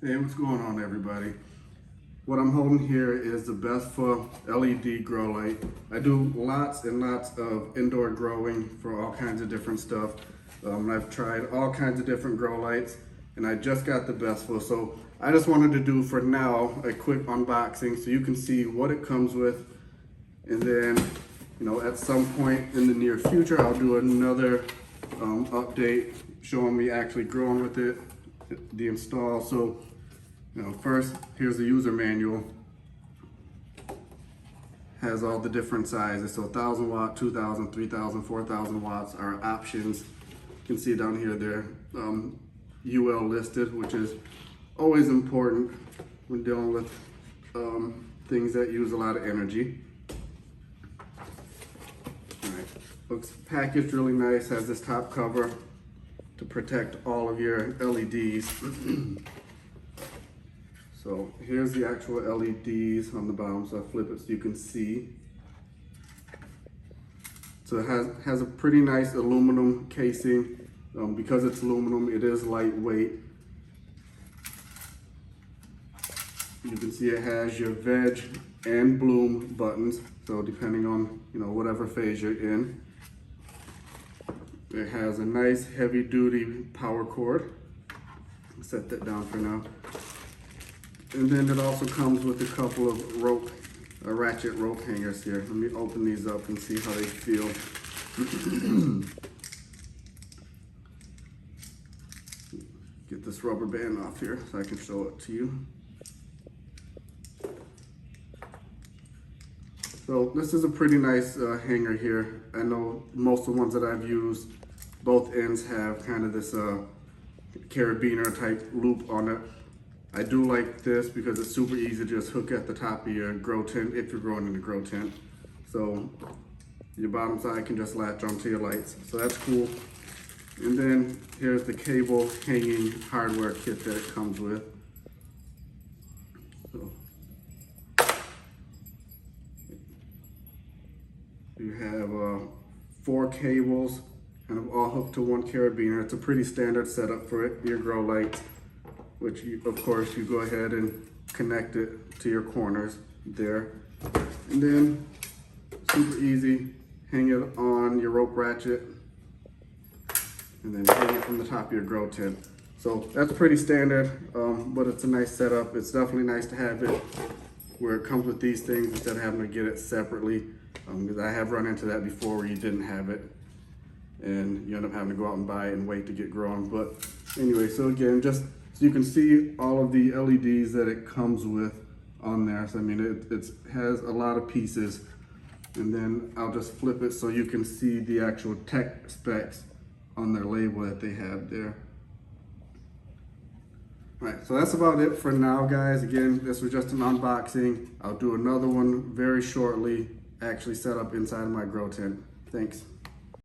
Hey, what's going on, everybody? What I'm holding here is the Best for LED grow light. I do lots and lots of indoor growing for all kinds of different stuff. I've tried all kinds of different grow lights, and I just got the Best for. So I just wanted to do for now a quick unboxing so you can see what it comes with, and then at some point in the near future I'll do another update showing me actually growing with it, the install. So first, here's the user manual. Has all the different sizes. So 1,000 watt, 2,000, 3,000, 4,000 watts are options. You can see down here they're UL listed, which is always important when dealing with things that use a lot of energy. All right. Looks packaged really nice. Has this top cover to protect all of your LEDs. So here's the actual LEDs on the bottom, so I flip it so you can see. So it has a pretty nice aluminum casing. Because it's aluminum, it is lightweight. You can see it has your Veg and Bloom buttons, so depending on whatever phase you're in. It has a nice heavy-duty power cord. I'll set that down for now. And then it also comes with a couple of ratchet rope hangers here. Let me open these up and see how they feel. Get this rubber band off here so I can show it to you. So this is a pretty nice hanger here. I know most of the ones that I've used, both ends have kind of this carabiner type loop on it. I do like this because it's super easy to just hook at the top of your grow tent if you're growing in a grow tent. So your bottom side can just latch onto your lights. So that's cool. And then here's the cable hanging hardware kit that it comes with. So you have 4 cables kind of all hooked to one carabiner. It's a pretty standard setup for it, your grow lights, which of course you go ahead and connect it to your corners there. And then super easy, hang it on your rope ratchet and then hang it from the top of your grow tent. So that's pretty standard, but it's a nice setup. It's definitely nice to have it where it comes with these things instead of having to get it separately, because I have run into that before where you didn't have it and you end up having to go out and buy it and wait to get growing. But anyway, so again, just so you can see all of the LEDs that it comes with on there. So I mean, it has a lot of pieces. And then I'll just flip it so you can see the actual tech specs on their label that they have there. All right, so that's about it for now, guys. Again, this was just an unboxing. I'll do another one very shortly, actually set up inside of my grow tent. Thanks.